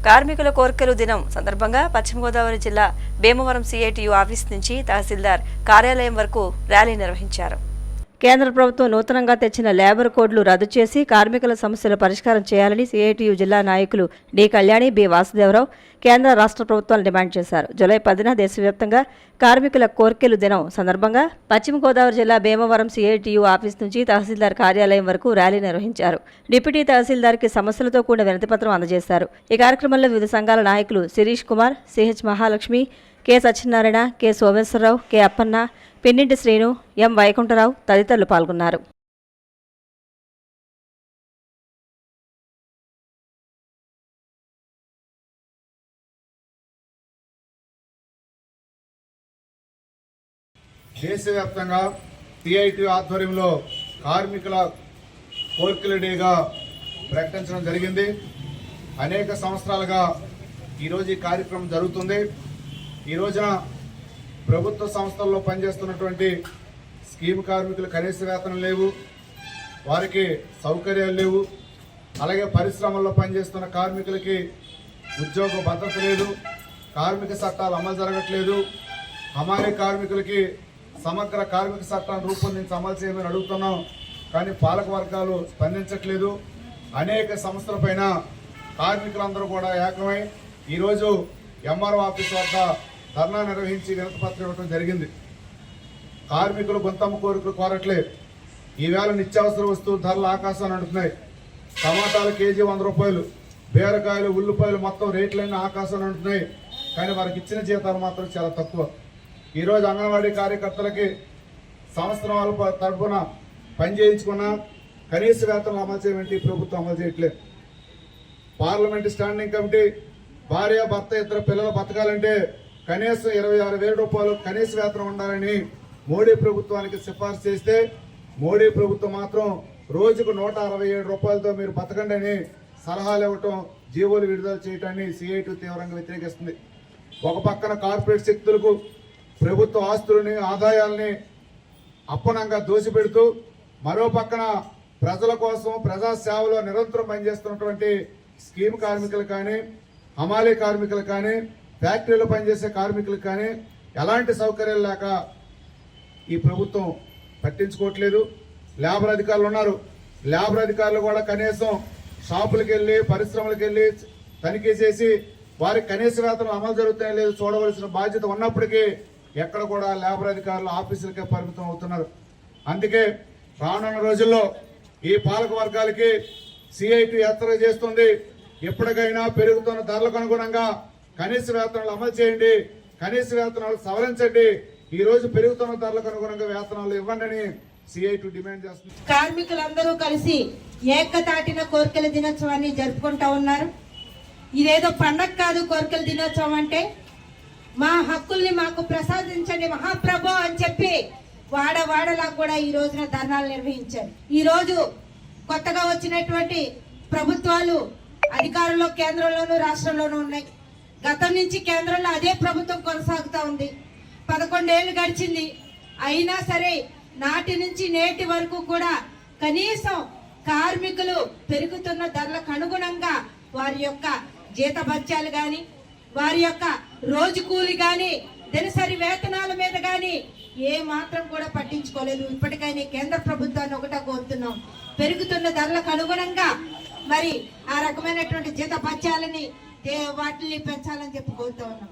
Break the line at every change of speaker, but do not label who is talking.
కార్మికుల కోర్కెలు దినం సందర్భంగా పశ్చిమ గోదావరి జిల్లా భీమవరం సిఐటియు ఆఫీస్ నుంచి తహసీల్దార్ కార్యాలయం వరకు ర్యాలీ నిర్వహించారు. కేంద్ర ప్రభుత్వం నూతనంగా తెచ్చిన లేబర్ కోడ్లు రద్దు చేసి కార్మికుల సమస్యల పరిష్కారం చేయాలని సిఐటియు జిల్లా నాయకులు డి కళ్యాణి, బి వాసుదేవరావు కేంద్ర రాష్ట్ర ప్రభుత్వాలు డిమాండ్ చేశారు. జూలై 10న దేశవ్యాప్తంగా కార్మికుల కోర్కెలు దినం సందర్భంగా పశ్చిమ గోదావరి జిల్లా భీమవరం సిఐటియు ఆఫీస్ నుంచి తహసీల్దార్ కార్యాలయం వరకు ర్యాలీ నిర్వహించారు. డిప్యూటీ తహసీల్దార్కి సమస్యలతో కూడిన వినతిపత్రం అందజేశారు. ఈ కార్యక్రమంలో వివిధ సంఘాల నాయకులు Sirish Kumar, CH Mahalakshmi, K Satyanarayana, K Someswararao, K Appanna, Pinninti Srinu, M Vaikuntharao తదితరులు పాల్గొన్నారు.
దేశవ్యాప్తంగా సిఐటి ఆధ్వర్యంలో కార్మికుల కోర్కెల డేగా ప్రకటించడం జరిగింది. అనేక సంవత్సరాలుగా ఈరోజు ఈ కార్యక్రమం జరుగుతుంది. ఈ రోజున ప్రభుత్వ సంస్థల్లో పనిచేస్తున్నటువంటి స్కీమ్ కార్మికులు కనీస వేతనం లేవు, వారికి సౌకర్యాలు లేవు. అలాగే పరిశ్రమల్లో పనిచేస్తున్న కార్మికులకి ఉద్యోగ భద్రత లేదు, కార్మిక చట్టాలు అమలు జరగట్లేదు. హమాలీ కార్మికులకి సమగ్ర కార్మిక చట్టాన్ని రూపొందించి అమలు చేయమని అడుగుతున్నాం, కానీ పాలక వర్గాలు స్పందించట్లేదు. అనేక సంస్థలపైన కార్మికులందరూ కూడా ఏకమై ఈరోజు ఎంఆర్ఓ ఆఫీస్ వద్ద ధర్నా నిర్వహించి వినతిపత్రం ఇవ్వడం జరిగింది. కార్మికులు గొంతమ్మ కోరికలు కోరట్లేదు. ఈవేళ నిత్యావసర వస్తువులు ధరలు ఆకాశాన్ని అంటున్నాయి. టమాటాలు కేజీ 100 రూపాయలు, బీరకాయలు, ఉల్లిపాయలు మొత్తం రేట్లన్నీ ఆకాశాన్ని అంటున్నాయి. కానీ వారికి ఇచ్చిన జీతాలు మాత్రం చాలా తక్కువ. ఈరోజు అంగన్వాడీ కార్యకర్తలకి సంవత్సరం వాళ్ళ తరఫున పనిచేయించుకున్నా కనీస వేతనం అమలు చేయమంటే ప్రభుత్వం అమలు చేయట్లేదు. పార్లమెంటు స్టాండింగ్ కమిటీ భార్య, భర్త, ఇద్దరు పిల్లలు బతకాలంటే కనీసం 26,000 రూపాయలు కనీస వేతనం ఉండాలని మోడీ ప్రభుత్వానికి సిఫార్సు చేస్తే మోడీ ప్రభుత్వం మాత్రం రోజుకు 167 రూపాయలతో మీరు బతకండి అని సలహాలు ఇవ్వటం, జీవోలు విడుదల చేయటాన్ని సిఐటి తీవ్రంగా వ్యతిరేకిస్తుంది. ఒక పక్కన కార్పొరేట్ శక్తులకు ప్రభుత్వ ఆస్తులని, ఆదాయాల్ని అప్పనంగా దోసిపెడుతూ మరో పక్కన ప్రజల కోసం ప్రజా సేవలో నిరంతరం పనిచేస్తున్నటువంటి స్కీమ్ కార్మికులు కానీ, హమాలీ కార్మికులు కానీ, ఫ్యాక్టరీలో పనిచేసే కార్మికులకు కానీ ఎలాంటి సౌకర్యాలు లేక ఈ ప్రభుత్వం పట్టించుకోవట్లేదు. లేబర్ అధికారులు ఉన్నారు. లేబర్ అధికారులు కూడా కనీసం షాపులకు వెళ్ళి, పరిశ్రమలకు వెళ్ళి తనిఖీ చేసి వారికి కనీస వేతనం అమలు జరుగుతాయో లేదు చూడవలసిన బాధ్యత ఉన్నప్పటికీ ఎక్కడ కూడా లేబర్ అధికారులు ఆఫీసులకే పరిమితం అవుతున్నారు. అందుకే రానున్న రోజుల్లో ఈ పాలక వర్గాలకి సిఐటి హెచ్చరిక చేస్తుంది. ఎప్పటికైనా పెరుగుతున్న ధరలకు అనుగుణంగా కనీస వేతనాలు అమలు చేయండి, కనీస వేతనాలు సవరించండి. ఈ రోజు పెరుగుతున్న ధరలకు అనుగుణంగా వేతనాలు ఇవ్వండి అని సిఐటి డిమాండ్ చేస్తుంది.
కార్మికులందరూ కలిసి ఏకతాటిన కోర్కెల దినోత్సవాన్ని జరుపుకుంటా ఉన్నారు. ఇదేదో పండగ కాదు. కోర్కెల దినోత్సవం అంటే మా హక్కుల్ని మాకు ప్రసాదించండి మహాప్రభు అని చెప్పి వాడవాడలా కూడా ఈ రోజున ధర్నాలు నిర్వహించారు. ఈ రోజు కొత్తగా వచ్చినటువంటి ప్రభుత్వాలు అధికారంలో కేంద్రంలోనూ రాష్ట్రంలోనూ ఉన్నాయి. గతం నుంచి కేంద్రంలో అదే ప్రభుత్వం కొనసాగుతా ఉంది. 11 ఏళ్లు గడిచింది. అయినా సరే నాటి నుంచి నేటి వరకు కూడా కనీసం కార్మికులు పెరుగుతున్న ధరలకు అనుగుణంగా వారి యొక్క జీతభత్యాలు గాని, వారి యొక్క రోజు కూలి గాని, దినసరి వేతనాల మీద గాని ఏ మాత్రం కూడా పట్టించుకోలేదు. ఇప్పటికైనా కేంద్ర ప్రభుత్వాన్ని ఒకటే కోరుతున్నాం, పెరుగుతున్న ధరలకు అనుగుణంగా మరి ఆ రకమైనటువంటి జీతభత్యాలని వాటిని పెంచాలని చెప్పి కోరుతా ఉన్నాం.